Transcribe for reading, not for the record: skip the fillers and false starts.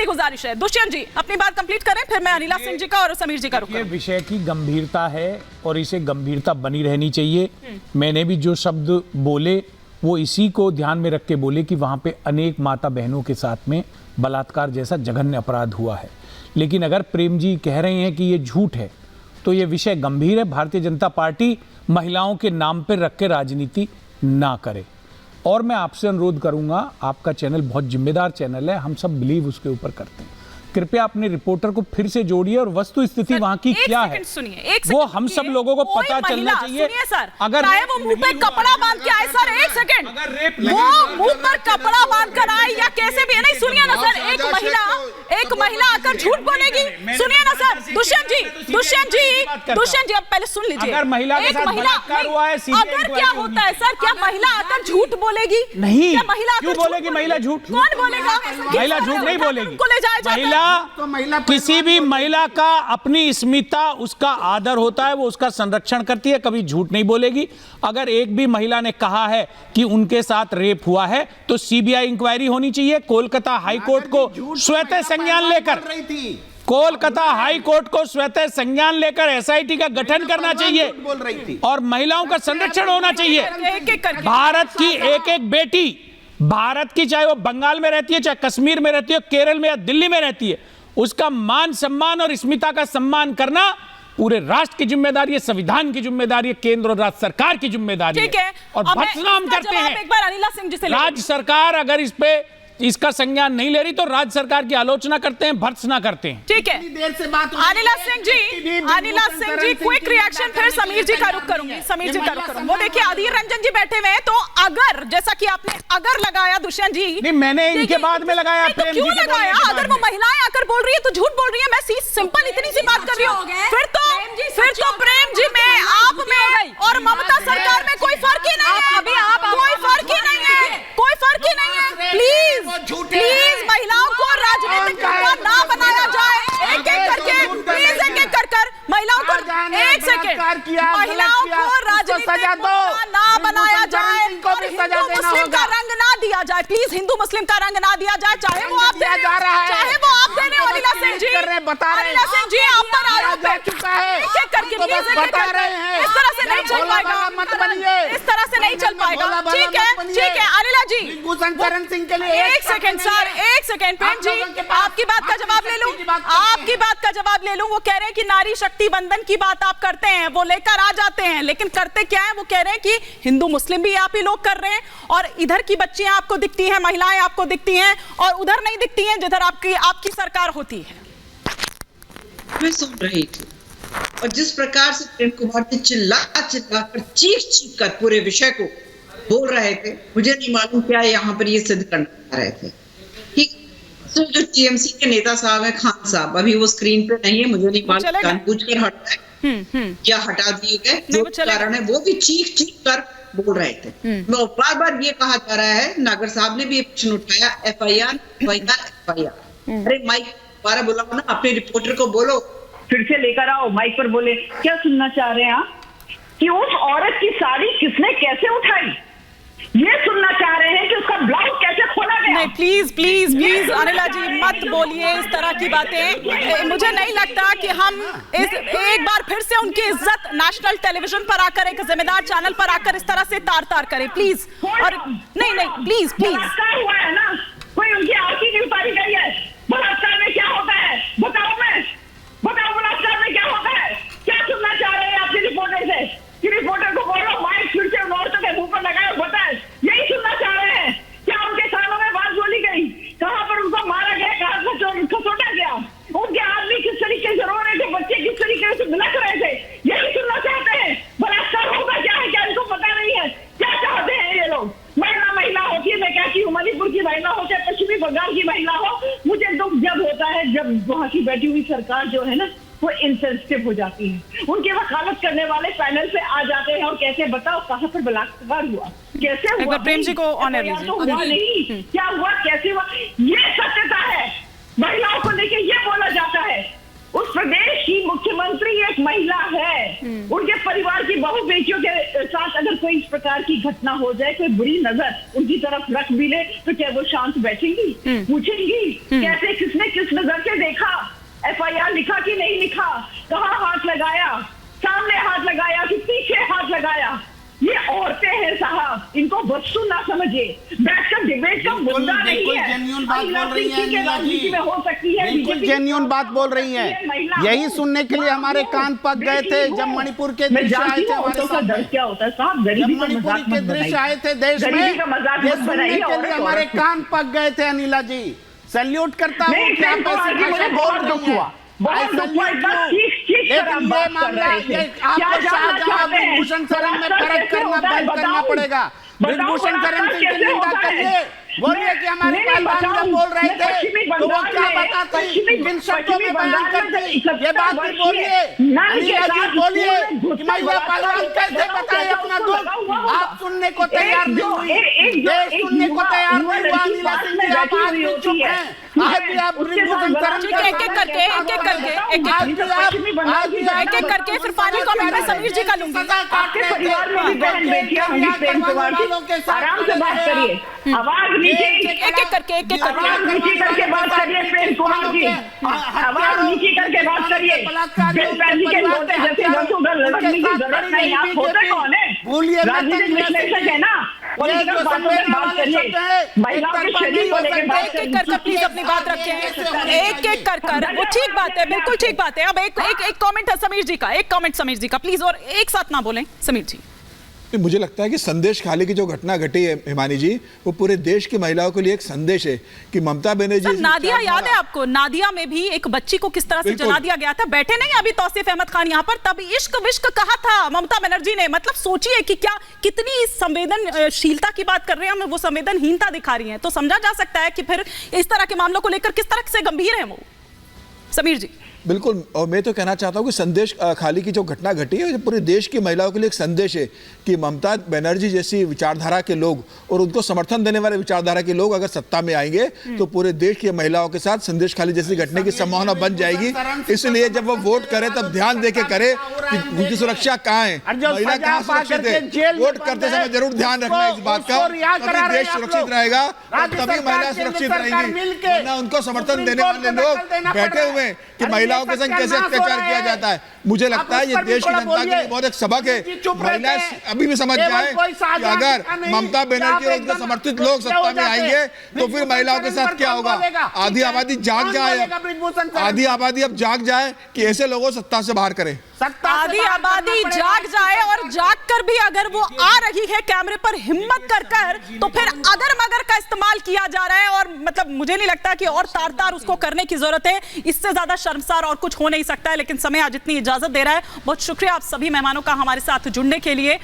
मेरी गुजारिश है। दुष्यंत जी अपनी बात कंप्लीट करें, फिर मैं अनिला सिंह जी का और समीर जी का रुख ये विषय की गंभीरता है और इसे गंभीरता बनी रहनी चाहिए। मैंने भी जो शब्द बोले वो इसी को ध्यान में रख के बोले कि वहाँ पे अनेक माता बहनों के साथ में बलात्कार जैसा जघन्य अपराध हुआ है। लेकिन अगर प्रेम जी कह रहे हैं कि ये झूठ है तो ये विषय गंभीर है। भारतीय जनता पार्टी महिलाओं के नाम पर रख के राजनीति ना करे। और मैं आपसे अनुरोध करूंगा, आपका चैनल बहुत जिम्मेदार चैनल है, हम सब बिलीव उसके ऊपर करते हैं, कृपया अपने रिपोर्टर को फिर से जोड़िए और वस्तु स्थिति वहां की क्या है वो हम सब लोगों को पता चलना चाहिए। अगर वो मुंह पे कपड़ा बांध के आए सर, एक सेकंड, वो मुंह पर कपड़ा बांध कर आए या कैसे भी, नहीं सुनिए ना सर, एक महिला आकर झूठ बोलेगी, सुनिए ना सर। दुष्यंत जी अब पहले सुन लीजिए। अगर महिला के साथ बलात्कार हुआ है, अगर क्या होता है सर, क्या महिला आकर झूठ बोलेगी? नहीं, महिला क्यों बोलेगी महिला झूठ? कौन बोलेगा? महिला झूठ नहीं बोलेगी। महिला किसी भी महिला का अपनी अस्मिता, उसका आदर होता है, वो उसका संरक्षण करती है, कभी झूठ नहीं बोलेगी। अगर एक भी महिला ने कहा है कि उनके साथ रेप हुआ है तो सीबीआई इंक्वायरी होनी चाहिए। कोलकाता हाईकोर्ट को स्वतः संज्ञान लेकर संज्ञान लेकर एसआईटी का गठन करना चाहिए और महिलाओं का संरक्षण होना चाहिए। भारत की एक एक बेटी, भारत की, चाहे वो बंगाल में रहती है, चाहे कश्मीर में रहती है, केरल में या दिल्ली में रहती है, उसका मान सम्मान और अस्मिता का सम्मान करना पूरे राष्ट्र की जिम्मेदारी है, संविधान की जिम्मेदारी है, केंद्र और राज्य सरकार की जिम्मेदारी है। और बदनाम करते हैं एक बार अनिला सिंह जी से। राज्य सरकार अगर इस पे इसका संज्ञान नहीं ले रही तो राज्य सरकार की आलोचना करते हैं, भर्त्सना करते हैं। ठीक है, अनिला सिंह जी क्विक रिएक्शन, फिर समीर जी का रुख करूंगी। वो देखिए अधीर रंजन जी बैठे हुए हैं, तो अगर जैसा कि आपने अगर लगाया दुष्यंत जी, नहीं मैंने इनके बाद में लगाया, तो क्यों लगाया? अगर वो महिलाएं आकर बोल रही है तो झूठ बोल रही है। मैं सिंपल इतनी सी बात कर रही हूँ। फिर तो प्रेम जी में, आप में और ममता सरकार में कोई फर्क ही नहीं है। अभी आप कोई फर्क ही नहीं है। प्लीज महिलाओं को राजनीतिक मुद्दा ना बनाया जाए। एक एक करके प्लीज, एक एक कर महिलाओं को, एक सेकंड, महिलाओं को राजनीतिक मुद्दा ना बनाया जाए और हिंदू मुस्लिम का रंग ना दिया जाए। प्लीज हिंदू मुस्लिम का रंग ना दिया जाए, चाहे वो आप दे रहे हो अनिला सिंह जी, आप पर आरोप है। एक एक करके प्लीज बता रहे हैं, इस तरह से नहीं चल पाएगा, इस तरह से नहीं चल पाएगा। ठीक है अनिला जी, सिंह के लिए एक सेकंड सर, एक सेकंड। प्रेम जी आपकी बात का जवाब ले लूं। वो कह रहे हैं कि नारी शक्ति बंधन की बात आप करते हैं, वो लेकर आ जाते हैं, लेकिन करते क्या है? वो कह रहे हैं कि हिंदू मुस्लिम भी आप ही लोग कर रहे हैं और इधर की बच्चियां आपको दिखती हैं, महिलाएं आपको दिखती हैं और उधर नहीं दिखती हैं जिधर आपकी सरकार होती है। मैं सुन रही थी और जिस प्रकार से प्रेम कुमार ने चिल्ला कर चीख कर पूरे विषय को बोल रहे थे, मुझे नहीं मालूम क्या यहाँ पर ये सिद्ध करना चाह रहे थे। ठीक, तो जो टीएमसी के नेता साहब हैं, खान साहब, अभी वो स्क्रीन पे नहीं है, मुझे नहीं मालूम जानबूझकर हटा है या हटा दिए गए, जो कारण है वो भी चीख कर बोल रहे थे। बार बार ये कहा जा रहा है, नागर साहब ने भी ये प्रश्न उठाया, FIR। अरे माइक दोबारा बुलाओ ना, अपने रिपोर्टर को बोलो, फिर से लेकर आओ, माइक पर बोले। क्या सुनना चाह रहे हैं आप कि उस औरत की साड़ी किसने कैसे उठाई? ये सुनना चाह रहे हैं कि उसका ब्लाउज कैसे खोला गया? नहीं, प्लीज अनिला जी मत बोलिए इस तरह की बातें। मुझे नहीं लगता कि हम एक बार फिर से उनकी इज्जत नेशनल टेलीविजन पर आकर, एक जिम्मेदार चैनल पर आकर इस तरह से तार करें, प्लीज। और नहीं प्लीज बलात्कार हुआ है ना, कोई उनकी आरती की उतारी गई है। बलात्कार में क्या होता है बताओ, बलात्कार में क्या होता है? क्या सुनना चाह रहे हैं आपके रिपोर्टर से कि रिपोर्टर को बोलो माइक फिर से औरतों के मुंह पर लगाए, बताए, यही सुनना चाह रहे हैं? क्या उनके कानों में बात बोली गई? कहां पर उनको मारा गया, कहां खसोटा गया? उनके आदमी किस तरीके से रो रहे थे, बच्चे किस तरीके से बिलख रहे थे, यही सुनना चाहते हैं? बलात्कार होगा क्या है, क्या इनको पता नहीं है? क्या चाहते हैं ये लोग? महिला होती है, मैं कहती हूँ मणिपुर की महिला हो चाहे पश्चिमी बंगाल की महिला हो, मुझे दुख जब होता है जब वहाँ की बैठी हुई सरकार जो है ना वो इनसेंसिटिव हो जाती है। उनके वकालत करने वाले पैनल पे आ जाते हैं और कैसे बताओ कहाँ पर बलात्कार हुआ, कैसे हुआ, प्रेम जी को ऑनर तो हुआ नहीं, क्या हुआ, कैसे हुआ, ये सत्यता है। महिलाओं को लेके ये बोला जाता है। उस प्रदेश की मुख्यमंत्री एक महिला है, उनके परिवार की बहु बेटियों के साथ अगर कोई इस प्रकार की घटना हो जाए, कोई बुरी नजर उनकी तरफ रख भी ले, तो क्या वो शांत बैठेंगी? पूछेंगी कैसे, किसने किस नजर से देखा, FIR लिखा कि नहीं लिखा, कहाँ हाथ लगाया, सामने हाथ लगाया कि पीछे हाथ लगाया? ये औरतें हैं साहब, इनको वस्तु ना समझिए, बैठकर डिबेट का मुद्दा नहीं है। जेन्युइन बात बोल रही हैं नीला जी, में हो सकती है, बिल्कुल जेन्युइन बात बोल रही हैं। यही सुनने के लिए हमारे कान पक गए थे जब मणिपुर के दृश्य आए थे हमारे सामने। क्या होता है साहब, गरीबी का मणिपुर मजाक के मत दृश्य बनाइए। आए थे देश में, गरीबी का मजाक ये मत सुनने बनाइए। के लिए हमारे कान पक गए थे अनिला जी। सैल्यूट करता हूँ कि आप ऐसी भाषा बोल रही हैं। बहुत दुख हुआ, इतना चीख कर आप बात कर रहे थे। क्या जानना चाहते हैं? ब्रिजभूषण शरण में फर्क करना बंद करना पड़ेगा। ब्रिजभूषण शरण की निंदा करिए, बोलिए कि हमारे पहलवान जब बोल रहे थे तो वो क्या बताती, किन शब्दों में बयान करती, ये बात भी बोलिए। अनिला जी बोलिए कि महिला पहलवान कैसे बताए अपना दुख। आप सुनने को तैयार नहीं हुई, देश सुनने को तैयार नहीं हुआ। अनिला सिंह जी आप आज भी चुप हैं, आज भी आप ब्रिजभूषण शरण एक एक करके फिर फाइनल कमेंट में समीर जी का लूंगी। आपके परिवार में भी बहन बेटियां होंगी, प्रेम कुमार जी, आराम से बात करिए, आवाज नीचे, एक एक करके आवाज नीचे करके बात करिए। प्रेम कुमार जी, आवाज नीचे करके बात करिए। के होते जैसे लड़कने की जरूरत नहीं। आप होते कौन है? राजनीतिक विश्लेषक है ना, पॉलिटिकल बातों में बात करिए, महिलाओं के शरीर को लेकर बात एक एक करके प्लीज अपनी बात रखें, एक एक कर वो ठीक बात है, बिल्कुल ठीक बात है। अब एक कमेंट है समीर जी का, एक कमेंट समीर जी का प्लीज, और एक साथ ना बोलें समीर जी। मुझे लगता है कि संदेश खाली की जो घटना घटी है हिमानी जी, वो पूरे देश की महिलाओं के लिए एक संदेश है कि ममता बनर्जी, नादिया याद है आपको? नादिया में भी एक बच्ची को किस तरह से जला दिया गया था। बैठे नहीं अभी तौसीफ अहमद खान यहाँ पर, तब इश्क विश्क कहा था ममता बनर्जी ने। मतलब सोचिए कि क्या कितनी संवेदनशीलता की बात कर रहे हैं हम, वो संवेदनहीनता दिखा रही है। तो समझा जा सकता है कि फिर इस तरह के मामलों को लेकर किस तरह से गंभीर है वो। समीर जी बिल्कुल, और मैं तो कहना चाहता हूँ कि संदेश खाली की जो घटना घटी है पूरे देश की महिलाओं के लिए एक संदेश है कि ममता बनर्जी जैसी विचारधारा के लोग और उनको समर्थन देने वाले विचारधारा के लोग अगर सत्ता में आएंगे तो पूरे देश की महिलाओं के साथ संदेश खाली जैसी घटने की संभावना बन जाएगी। इसलिए जब वो वोट करे तब ध्यान दे के करे कि उनकी सुरक्षा कहाँ है, महिला कहाँ सुरक्षित है। वोट करते समय जरूर ध्यान रखना इस बात का, तभी देश सुरक्षित रहेगा और तभी महिला सुरक्षित रहेंगी। वरना उनको समर्थन देने वाले लोग बैठे हुए कि महिलाओं के संग कैसे अत्याचार किया जाता है। मुझे लगता है ये देश की जनता के लिए बहुत एक सबक है। महिलाएं अभी भी समझ जाए कि अगर ममता बनर्जी और उनके समर्थित लोग सत्ता में आएंगे तो फिर महिलाओं के साथ क्या होगा। आधी आबादी जाग जाए, आधी आबादी अब जाग जाए कि ऐसे लोगों सत्ता से बाहर करें। आधी आबादी जाग जाए, और जाग कर भी अगर वो आ रही है कैमरे पर हिम्मत कर तो फिर अगर मगर का इस्तेमाल किया जा रहा है। और मतलब मुझे नहीं लगता कि और तार उसको करने की जरूरत है। इससे ज्यादा शर्मसार और कुछ हो नहीं सकता है। लेकिन समय आज इतनी इजाजत दे रहा है। बहुत शुक्रिया आप सभी मेहमानों का हमारे साथ जुड़ने के लिए।